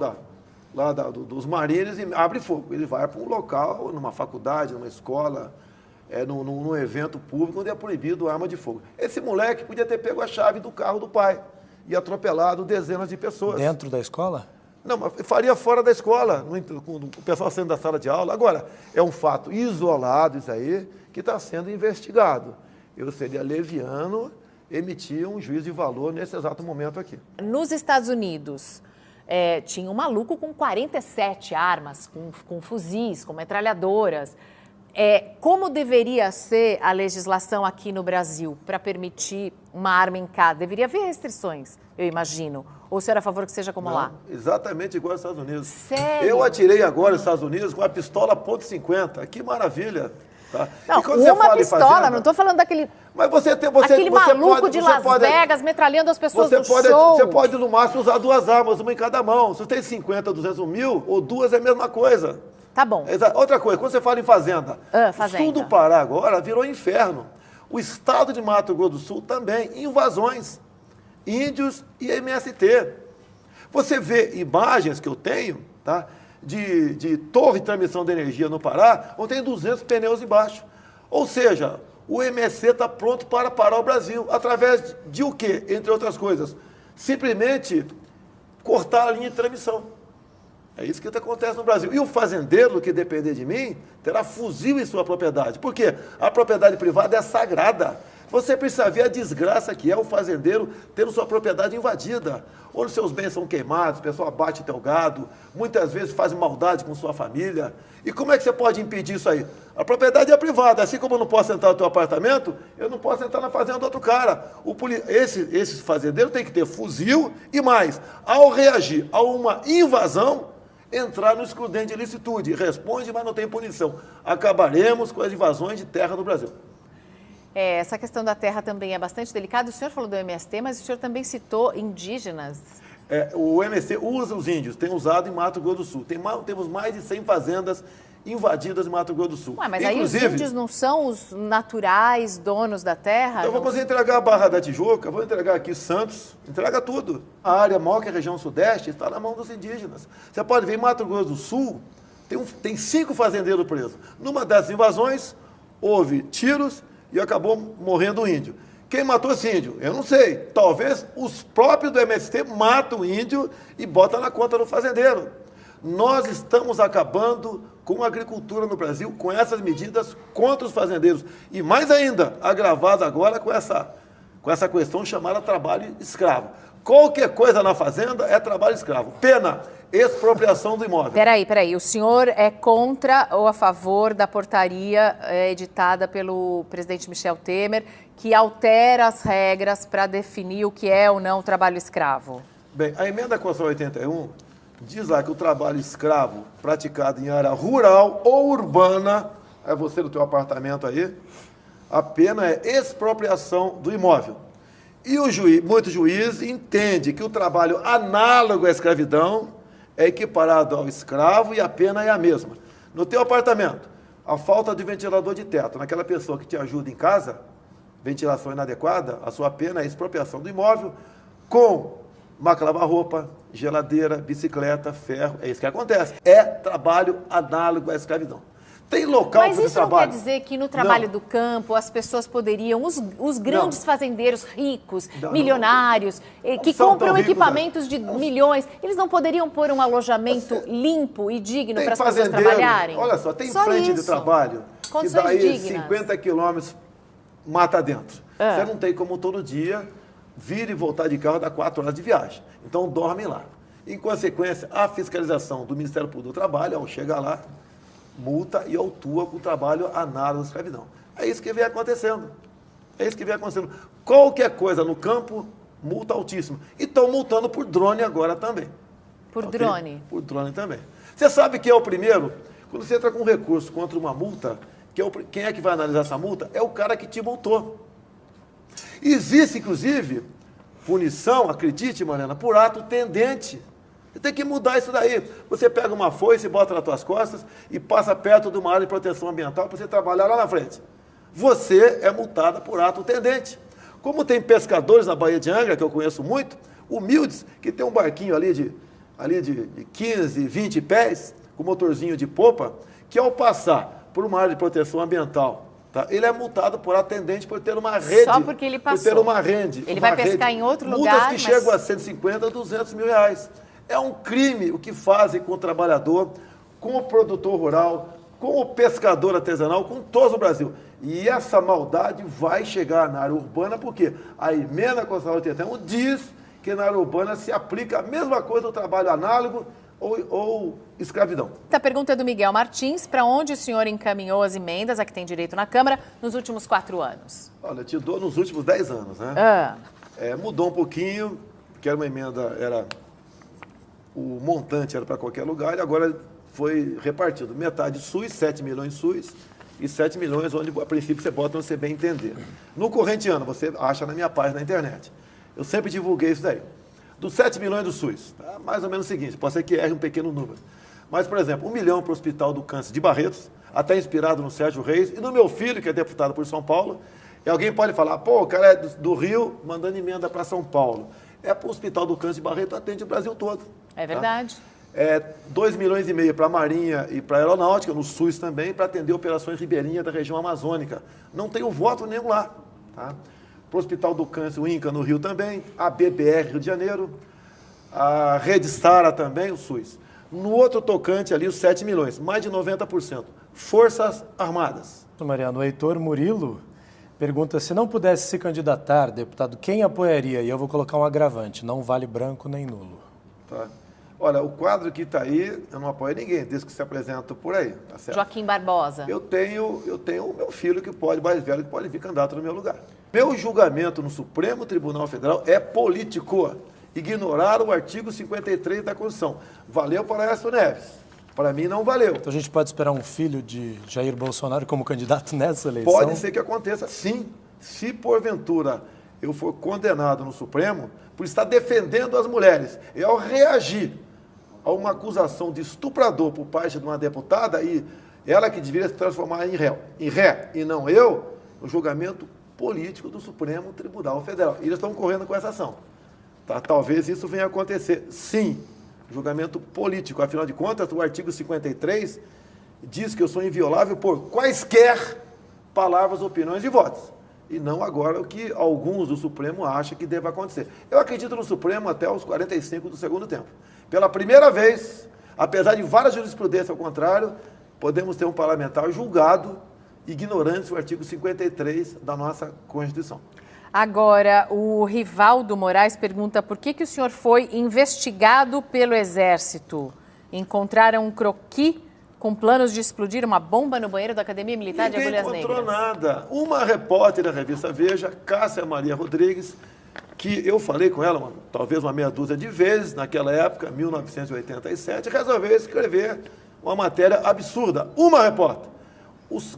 dos Marines e abrem fogo. Ele vai para um local, numa faculdade, numa escola, num evento público onde é proibido a arma de fogo. Esse moleque podia ter pego a chave do carro do pai e atropelado dezenas de pessoas. Dentro da escola? Não, mas faria fora da escola, com o pessoal saindo da sala de aula. Agora, é um fato isolado isso aí, que está sendo investigado. Eu seria leviano emitir um juízo de valor nesse exato momento aqui. Nos Estados Unidos, tinha um maluco com 47 armas, com fuzis, com metralhadoras. Como deveria ser a legislação aqui no Brasil para permitir uma arma em casa? Deveria haver restrições, eu imagino. Ou o senhor é a favor que seja como lá? Exatamente igual aos Estados Unidos. Sério? Eu atirei agora nos Estados Unidos com a pistola .50. Que maravilha. Tá? Não, uma pistola, não estou falando daquele... Mas aquele maluco de Las Vegas metralhando as pessoas no show. Você pode, no máximo, usar 2 armas, uma em cada mão. Se você tem 50, 200, 1.000, ou 2 é a mesma coisa. Tá bom. Outra coisa, quando você fala em fazenda, o sul do Pará agora virou inferno. O estado de Mato Grosso do Sul também, invasões, índios e MST. Você vê imagens que eu tenho, tá, de torre de transmissão de energia no Pará, onde tem 200 pneus embaixo. Ou seja, o MST está pronto para parar o Brasil, através de o quê? Entre outras coisas, simplesmente cortar a linha de transmissão. É isso que acontece no Brasil. E o fazendeiro, que depender de mim, terá fuzil em sua propriedade. Por quê? A propriedade privada é sagrada. Você precisa ver a desgraça que é o fazendeiro tendo sua propriedade invadida. Onde seus bens são queimados, o pessoal abate teu gado, muitas vezes faz maldade com sua família. E como é que você pode impedir isso aí? A propriedade é privada. Assim como eu não posso entrar no teu apartamento, eu não posso entrar na fazenda do outro cara. Esse fazendeiro tem que ter fuzil e mais. Ao reagir a uma invasão, entrar no excludente de ilicitude. Responde, mas não tem punição. Acabaremos com as invasões de terra no Brasil. Essa questão da terra também é bastante delicada. O senhor falou do MST, mas o senhor também citou indígenas. O MST usa os índios, tem usado em Mato Grosso do Sul. Temos mais de 100 fazendas invadidas em Mato Grosso do Sul. Mas inclusive, aí os índios não são os naturais donos da terra? Então vamos entregar a Barra da Tijuca, vou entregar aqui Santos, entrega tudo. A área maior que a região sudeste está na mão dos indígenas. Você pode ver, em Mato Grosso do Sul, tem 5 fazendeiros presos. Numa das invasões, houve tiros e acabou morrendo um índio. Quem matou esse índio? Eu não sei. Talvez os próprios do MST matam o índio e botam na conta do fazendeiro. Nós estamos acabando com a agricultura no Brasil, com essas medidas contra os fazendeiros. E mais ainda, agravado agora com essa questão chamada trabalho escravo. Qualquer coisa na fazenda é trabalho escravo. Pena, expropriação do imóvel. Peraí. O senhor é contra ou a favor da portaria editada pelo presidente Michel Temer, que altera as regras para definir o que é ou não trabalho escravo? Bem, a emenda Constitucional 81 diz lá que o trabalho escravo praticado em área rural ou urbana, é você no teu apartamento aí, a pena é expropriação do imóvel. E muito juiz entende que o trabalho análogo à escravidão é equiparado ao escravo e a pena é a mesma. No teu apartamento, a falta de ventilador de teto, naquela pessoa que te ajuda em casa, ventilação inadequada, a sua pena é expropriação do imóvel com máquina de lavar roupa, geladeira, bicicleta, ferro. É isso que acontece. É trabalho análogo à escravidão. Tem local Mas para isso trabalho. não quer dizer que no trabalho do campo as pessoas poderiam, os grandes fazendeiros ricos, milionários, que compram equipamentos de milhões, eles não poderiam pôr um alojamento limpo e digno para as pessoas trabalharem? Olha só, tem frente de trabalho que daí dignas. 50 quilômetros mata dentro. Você não tem como todo dia vir e voltar de carro, dá 4 horas de viagem. Então dormem lá. Em consequência, a fiscalização do Ministério Público do Trabalho, ao chegar lá, multa e autua com o trabalho análogo à escravidão. É isso que vem acontecendo. Qualquer coisa no campo, multa altíssima. E estão multando por drone agora também. Por drone? Por drone também. Você sabe que é o primeiro? Quando você entra com um recurso contra uma multa, quem é que vai analisar essa multa? É o cara que te multou. Existe, inclusive, punição, acredite, Mariana, por ato tendente. Você tem que mudar isso daí. Você pega uma foice, bota nas tuas costas e passa perto de uma área de proteção ambiental para você trabalhar lá na frente. Você é multada por ato tendente. Como tem pescadores na Baía de Angra, que eu conheço muito, humildes, que tem um barquinho ali de 15, 20 pés, com motorzinho de popa, que ao passar por uma área de proteção ambiental, tá, ele é multado por atendente por ter uma rede. Só porque ele passou. Por ter uma rede. Ele vai pescar em outro lugar. Multas que chegam a 150 a 200 mil reais. É um crime o que fazem com o trabalhador, com o produtor rural, com o pescador artesanal, com todos no Brasil. E essa maldade vai chegar na área urbana, porque a emenda Constitucional 81 diz que na área urbana se aplica a mesma coisa do trabalho análogo ou escravidão. A pergunta é do Miguel Martins. Para onde o senhor encaminhou as emendas a que tem direito na Câmara nos últimos 4 anos? Olha, eu te dou nos últimos 10 anos, né? Mudou um pouquinho, porque era uma emenda, o montante era para qualquer lugar, e agora foi repartido. Metade SUS, 7 milhões SUS, e 7 milhões onde, a princípio, você bota onde você bem entender. No corrente ano, você acha na minha página na internet. Eu sempre divulguei isso daí. Dos 7 milhões do SUS, tá? Mais ou menos o seguinte, pode ser que erre um pequeno número. Mas, por exemplo, 1 milhão para o Hospital do Câncer de Barretos, até inspirado no Sérgio Reis, e no meu filho, que é deputado por São Paulo. E alguém pode falar, pô, o cara é do Rio, mandando emenda para São Paulo. É para o Hospital do Câncer de Barretos, atende o Brasil todo. É verdade. Tá? 2,5 milhões para a Marinha e para a Aeronáutica, no SUS também, para atender operações ribeirinhas da região amazônica. Não tem voto nenhum lá. Tá? Para o Hospital do Câncer, o INCA, no Rio também, a BBR, Rio de Janeiro, a Rede Sara também, o SUS. No outro tocante ali, os 7 milhões, mais de 90%. Forças Armadas. Mariano, o Heitor Murilo pergunta, se não pudesse se candidatar, deputado, quem apoiaria? E eu vou colocar um agravante, não vale branco nem nulo. Tá. Olha, o quadro que está aí, eu não apoio ninguém, desde que se apresenta por aí. Tá certo? Joaquim Barbosa. Eu tenho o meu filho mais velho, que pode vir candidato no meu lugar. Meu julgamento no Supremo Tribunal Federal é político. Ignoraram o artigo 53 da Constituição. Valeu para Aécio Neves. Para mim, não valeu. Então a gente pode esperar um filho de Jair Bolsonaro como candidato nessa eleição? Pode ser que aconteça, sim. Se porventura eu for condenado no Supremo por estar defendendo as mulheres, e ao reagir a uma acusação de estuprador por parte de uma deputada, e ela que deveria se transformar em ré, e não eu, o julgamento político do Supremo Tribunal Federal. E eles estão correndo com essa ação. Tá? Talvez isso venha a acontecer, sim. Julgamento político. Afinal de contas, o artigo 53 diz que eu sou inviolável por quaisquer palavras, opiniões e votos. E não agora o que alguns do Supremo acham que deve acontecer. Eu acredito no Supremo até os 45 do segundo tempo. Pela primeira vez, apesar de várias jurisprudências ao contrário, podemos ter um parlamentar julgado ignorante o artigo 53 da nossa Constituição. Agora, o Rivaldo Moraes pergunta por que o senhor foi investigado pelo Exército. Encontraram um croquis com planos de explodir uma bomba no banheiro da Academia Militar de Agulhas Negras. Ninguém encontrou nada. Uma repórter da revista Veja, Cássia Maria Rodrigues, que eu falei com ela talvez uma meia dúzia de vezes, naquela época, 1987, resolveu escrever uma matéria absurda. Uma repórter.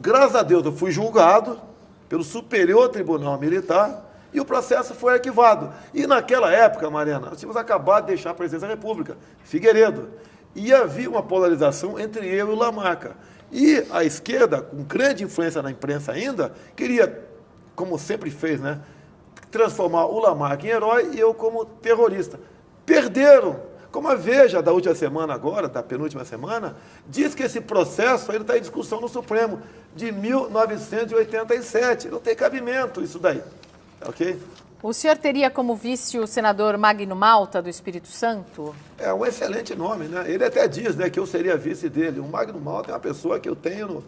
Graças a Deus eu fui julgado pelo Superior Tribunal Militar e o processo foi arquivado. E naquela época, Mariana, nós tínhamos acabado de deixar a presidência da República, Figueiredo, e havia uma polarização entre eu e o Lamarca. E a esquerda, com grande influência na imprensa ainda, queria, como sempre fez, né, transformar o Lamarca em herói e eu como terrorista. Perderam. Como a Veja da última semana agora, da penúltima semana, diz que esse processo ainda está em discussão no Supremo, de 1987. Não tem cabimento isso daí. Ok? O senhor teria como vice o senador Magno Malta, do Espírito Santo? É um excelente nome, né? Ele até diz, né, que eu seria vice dele. O Magno Malta é uma pessoa que eu tenho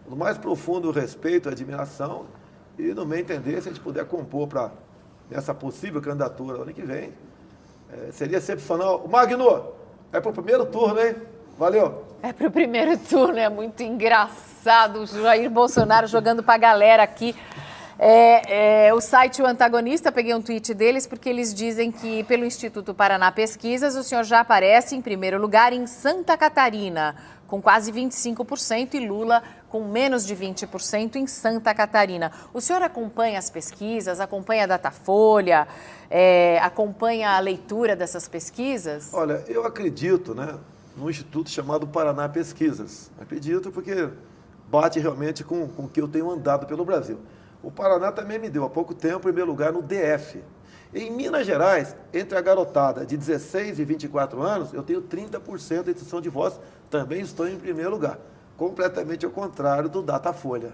no mais profundo respeito e admiração. E, no meu entender, se a gente puder compor para essa possível candidatura ano que vem, seria excepcional. Magno, é para o primeiro turno, hein? Valeu. É para o primeiro turno, é muito engraçado o Jair Bolsonaro jogando para a galera aqui. O site O Antagonista, peguei um tweet deles, porque eles dizem que pelo Instituto Paraná Pesquisas, o senhor já aparece em primeiro lugar em Santa Catarina, com quase 25%, e Lula com menos de 20% em Santa Catarina. O senhor acompanha as pesquisas, acompanha a Datafolha, acompanha a leitura dessas pesquisas? Olha, eu acredito, né, num instituto chamado Paraná Pesquisas. Acredito porque bate realmente com o que eu tenho andado pelo Brasil. O Paraná também me deu há pouco tempo em primeiro lugar no DF. Em Minas Gerais, entre a garotada de 16 e 24 anos, eu tenho 30% de intenção de voz, também estou em primeiro lugar. Completamente ao contrário do Datafolha.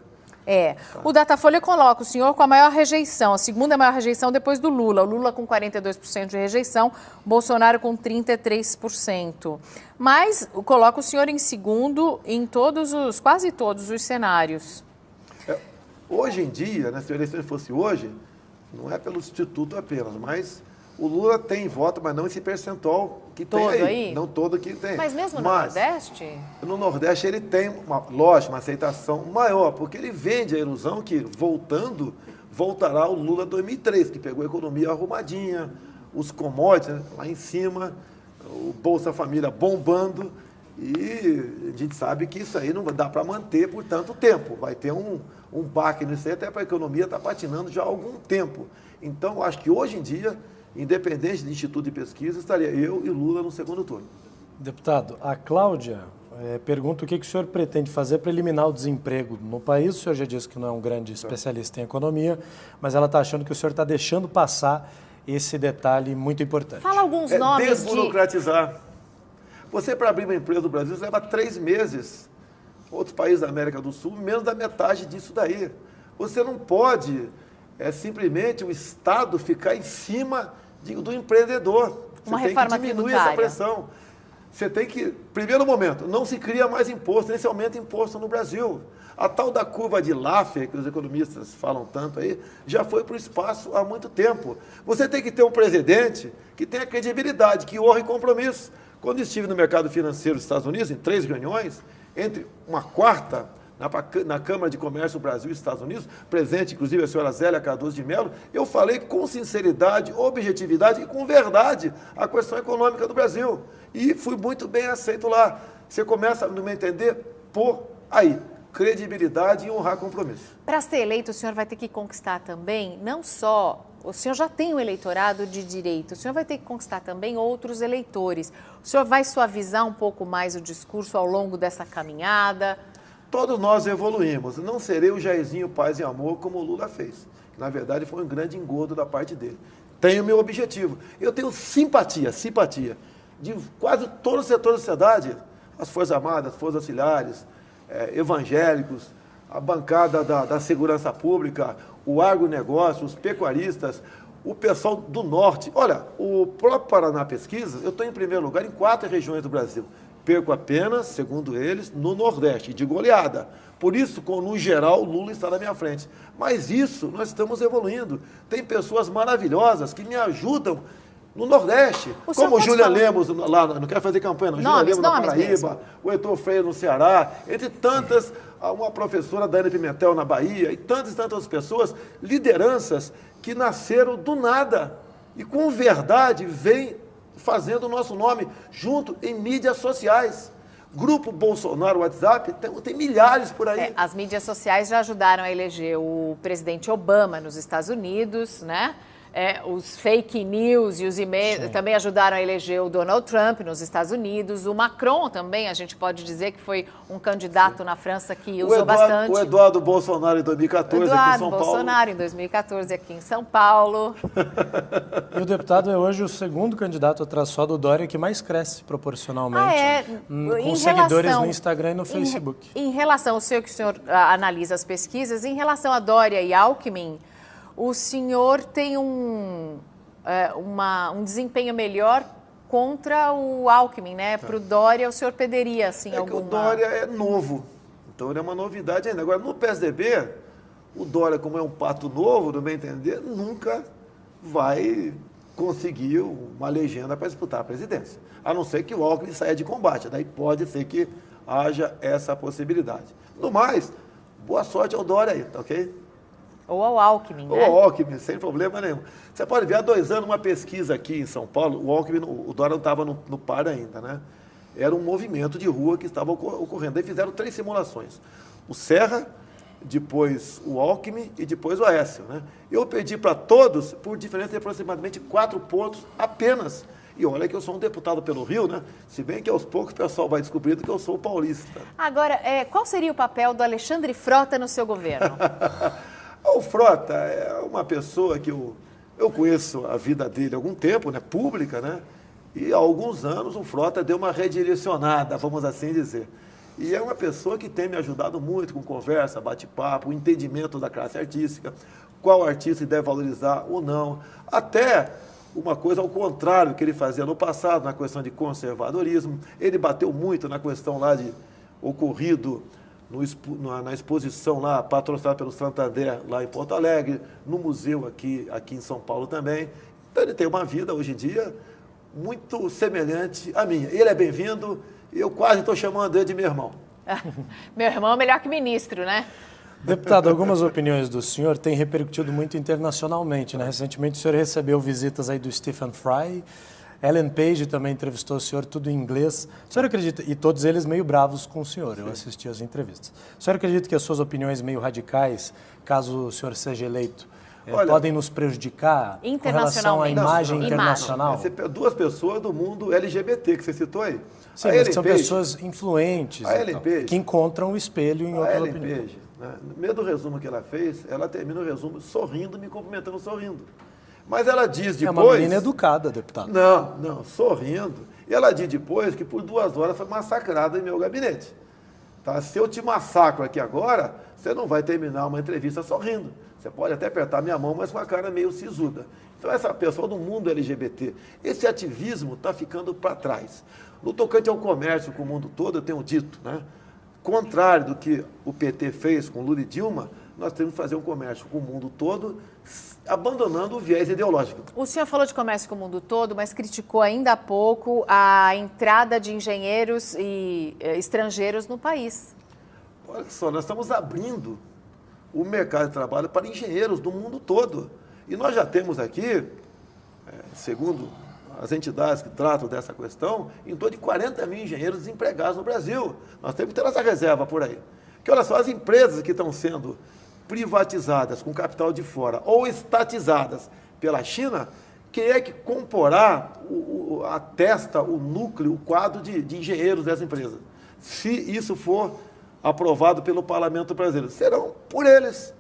O Datafolha coloca o senhor com a maior rejeição, a segunda maior rejeição depois do Lula. O Lula com 42% de rejeição, Bolsonaro com 33%. Mas coloca o senhor em segundo em quase todos os cenários. Hoje em dia, né, se a eleição fosse hoje, não é pelo Instituto apenas, mas o Lula tem voto, mas não esse percentual que todo tem aí. Não todo que tem. Mas mesmo no Nordeste? No Nordeste ele tem, lógico, uma aceitação maior, porque ele vende a ilusão que, voltará o Lula 2003, que pegou a economia arrumadinha, os commodities, né, lá em cima, o Bolsa Família bombando, e a gente sabe que isso aí não dá para manter por tanto tempo. Vai ter um baque nisso aí, até para a economia estar patinando já há algum tempo. Então, acho que hoje em dia, independente de instituto de pesquisa, estaria eu e Lula no segundo turno. Deputado, a Cláudia pergunta o que o senhor pretende fazer para eliminar o desemprego no país. O senhor já disse que não é um grande especialista em economia, mas ela está achando que o senhor está deixando passar esse detalhe muito importante. Fala alguns nomes desburocratizar. Você, para abrir uma empresa no Brasil, leva 3 meses. Outros países da América do Sul, menos da metade disso daí. Você não pode, simplesmente o Estado ficar em cima do empreendedor. Uma Você tem reforma que diminuir tributária. essa pressão. Você tem que, primeiro momento, não se cria mais imposto, nem se aumenta imposto no Brasil. A tal da curva de Laffer, que os economistas falam tanto aí, já foi para o espaço há muito tempo. Você tem que ter um presidente que tenha credibilidade, que honre compromisso. Quando estive no mercado financeiro dos Estados Unidos, em 3 reuniões, entre uma quarta na Câmara de Comércio do Brasil e Estados Unidos, presente inclusive a senhora Zélia Cardoso de Mello, eu falei com sinceridade, objetividade e com verdade a questão econômica do Brasil. E fui muito bem aceito lá. Você começa, no meu entender, por aí. Credibilidade e honrar compromisso. Para ser eleito, o senhor vai ter que conquistar também, não só... O senhor já tem um eleitorado de direita, o senhor vai ter que conquistar também outros eleitores. O senhor vai suavizar um pouco mais o discurso ao longo dessa caminhada? Todos nós evoluímos. Não serei o Jairzinho Paz e Amor como o Lula fez. Na verdade, foi um grande engodo da parte dele. Tenho meu objetivo. Eu tenho simpatia de quase todo o setor da sociedade, as Forças Armadas, as Forças Auxiliares, evangélicos, a bancada da segurança pública, o agronegócio, os pecuaristas, o pessoal do norte. Olha, o próprio Paraná Pesquisa, eu estou em primeiro lugar em 4 regiões do Brasil. perco apenas, segundo eles, no Nordeste, de goleada. Por isso, no geral, o Lula está na minha frente. Mas isso, nós estamos evoluindo. Tem pessoas maravilhosas que me ajudam no Nordeste, como o Júlia Lemos, lá, não quero fazer campanha, não. Júlia Lemos na Paraíba, o Heitor Freire no Ceará, entre tantas, uma professora Daiane Pimentel na Bahia, e tantas outras pessoas, lideranças que nasceram do nada e com verdade vêm fazendo o nosso nome junto em mídias sociais. Grupo Bolsonaro, WhatsApp, tem milhares por aí. As mídias sociais já ajudaram a eleger o presidente Obama nos Estados Unidos, né? Os fake news e os e-mails também ajudaram a eleger o Donald Trump nos Estados Unidos. O Macron também, a gente pode dizer que foi um candidato na França que usou bastante. O Eduardo Bolsonaro em 2014 aqui em São Paulo. Eduardo Bolsonaro em 2014 aqui em São Paulo. E o deputado é hoje o segundo candidato atrás só do Dória que mais cresce proporcionalmente. Com seguidores no Instagram e no Facebook. Em relação ao que o senhor analisa as pesquisas, em relação a Dória e Alckmin, o senhor tem um desempenho melhor contra o Alckmin, né? Para o Dória, o senhor perderia, assim, alguma... que o Dória é novo, então ele é uma novidade ainda. Agora, no PSDB, o Dória, como é um pato novo, no meu entender, nunca vai conseguir uma legenda para disputar a presidência. A não ser que o Alckmin saia de combate. Daí pode ser que haja essa possibilidade. No mais, boa sorte ao Dória aí, tá ok? Ou ao Alckmin, né? Ou ao Alckmin, sem problema nenhum. Você pode ver, há 2 anos, uma pesquisa aqui em São Paulo, o Alckmin, o Dória não estava no par ainda, né? Era um movimento de rua que estava ocorrendo. Aí fizeram 3 simulações. O Serra, depois o Alckmin e depois o Aécio, né? Eu pedi para todos por diferença de aproximadamente 4 pontos apenas. E olha que eu sou um deputado pelo Rio, né? Se bem que aos poucos o pessoal vai descobrindo que eu sou paulista. Agora, qual seria o papel do Alexandre Frota no seu governo? O Frota é uma pessoa que eu conheço a vida dele há algum tempo, né, pública, né? E há alguns anos o Frota deu uma redirecionada, vamos assim dizer. E é uma pessoa que tem me ajudado muito com conversa, bate-papo, o entendimento da classe artística, qual artista deve valorizar ou não. Até uma coisa ao contrário que ele fazia no passado, na questão de conservadorismo. Ele bateu muito na questão lá de ocorrido na exposição lá, patrocinada pelo Santander, lá em Porto Alegre, no museu aqui em São Paulo também. Então ele tem uma vida, hoje em dia, muito semelhante à minha. Ele é bem-vindo, eu quase estou chamando ele de meu irmão. Meu irmão é melhor que ministro, né? Deputado, algumas opiniões do senhor têm repercutido muito internacionalmente, né? Recentemente o senhor recebeu visitas aí do Stephen Fry, Ellen Page também entrevistou o senhor, tudo em inglês. O senhor acredita, e todos eles meio bravos com o senhor, eu assisti as entrevistas. O senhor acredita que as suas opiniões meio radicais, caso o senhor seja eleito, podem nos prejudicar com relação à imagem internacional? 2 pessoas do mundo LGBT que você citou aí. Sim, mas são pessoas influentes que encontram o espelho em outras opiniões. A Ellen Page, né, no meio do resumo que ela fez, ela termina o resumo sorrindo, me cumprimentando sorrindo. Mas ela diz depois... É uma menina educada, deputado. Não, sorrindo. E ela diz depois que por 2 horas foi massacrada em meu gabinete. Tá? Se eu te massacro aqui agora, você não vai terminar uma entrevista sorrindo. Você pode até apertar minha mão, mas com a cara meio sisuda. Então essa pessoa do mundo LGBT, esse ativismo está ficando para trás. No tocante ao comércio com o mundo todo, eu tenho dito, né? Contrário do que o PT fez com Lula e Dilma, nós temos que fazer um comércio com o mundo todo, abandonando o viés ideológico. O senhor falou de comércio com o mundo todo, mas criticou ainda há pouco a entrada de engenheiros e estrangeiros no país. Olha só, nós estamos abrindo o mercado de trabalho para engenheiros do mundo todo. E nós já temos aqui, segundo as entidades que tratam dessa questão, em torno de 40 mil engenheiros desempregados no Brasil. Nós temos que ter essa reserva por aí. Porque olha só, as empresas que estão sendo privatizadas com capital de fora ou estatizadas pela China, quem é que comporá a testa, o núcleo, o quadro de engenheiros dessa empresa? Se isso for aprovado pelo Parlamento brasileiro, serão por eles.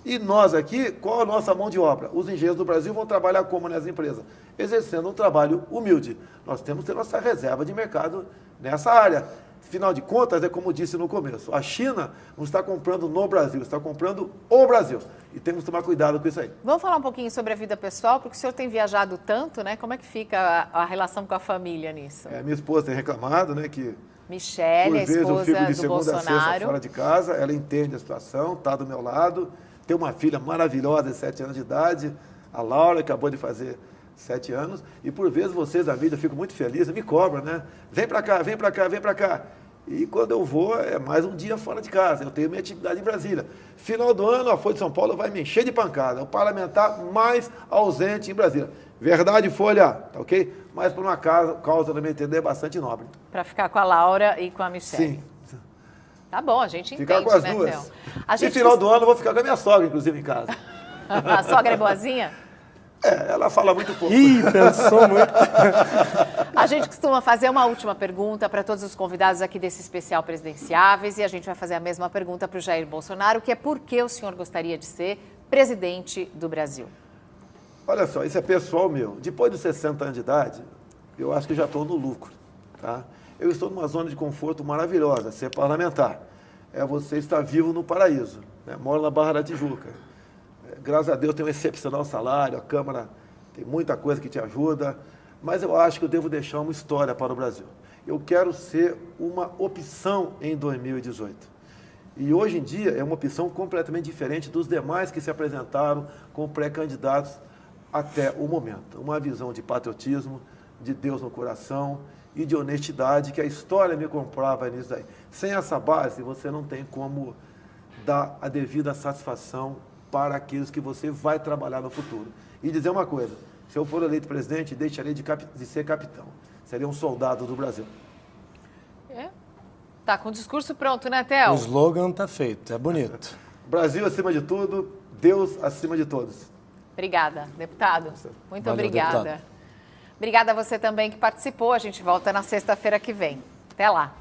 E nós aqui, qual a nossa mão de obra? Os engenheiros do Brasil vão trabalhar como nessa empresa? Exercendo um trabalho humilde. Nós temos que ter nossa reserva de mercado nessa área. Afinal de contas, é como disse no começo, a China não está comprando no Brasil, está comprando o Brasil. E temos que tomar cuidado com isso aí. Vamos falar um pouquinho sobre a vida pessoal, porque o senhor tem viajado tanto, né? Como é que fica a relação com a família nisso? Minha esposa tem reclamado, né, que Michele, Por a vezes eu fico esposa de do segunda a sexta Bolsonaro. fora de casa, ela entende a situação, está do meu lado. Tem uma filha maravilhosa de 7 anos de idade, a Laura, que acabou de fazer 7 anos. E por vezes vocês da mídia, eu fico muito feliz, me cobram, né? Vem para cá, vem para cá, vem para cá. E quando eu vou, é mais um dia fora de casa. Eu tenho minha atividade em Brasília. Final do ano, a Folha de São Paulo vai me encher de pancada. O parlamentar mais ausente em Brasília. Verdade, Folha, tá ok? Mas por uma causa, na minha entender, bastante nobre. Para ficar com a Laura e com a Michele. Sim. Tá bom, a gente entende, Ficar com as né, duas. Theo? A E gente... final do ano eu vou ficar com a minha sogra, inclusive, em casa. A sogra é boazinha? É, ela fala muito pouco. Ih, pensou muito. A gente costuma fazer uma última pergunta para todos os convidados aqui desse especial Presidenciáveis e a gente vai fazer a mesma pergunta para o Jair Bolsonaro, que é por que o senhor gostaria de ser presidente do Brasil? Olha só, isso é pessoal meu. Depois dos 60 anos de idade, eu acho que já estou no lucro. Tá? Eu estou numa zona de conforto maravilhosa, ser parlamentar. É você estar vivo no paraíso. Né? Moro na Barra da Tijuca. Graças a Deus tem um excepcional salário, a Câmara tem muita coisa que te ajuda, mas eu acho que eu devo deixar uma história para o Brasil. Eu quero ser uma opção em 2018. E hoje em dia é uma opção completamente diferente dos demais que se apresentaram como pré-candidatos até o momento. Uma visão de patriotismo, de Deus no coração e de honestidade, que a história me comprova nisso daí. Sem essa base, você não tem como dar a devida satisfação para aqueles que você vai trabalhar no futuro. E dizer uma coisa, se eu for eleito presidente, deixarei de ser capitão. Seria um soldado do Brasil. Tá com o discurso pronto, né, Theo? O slogan tá feito, é bonito. Brasil acima de tudo, Deus acima de todos. Obrigada, deputado. Muito Valeu, obrigada. deputado. Obrigada a você também que participou. A gente volta na sexta-feira que vem. Até lá.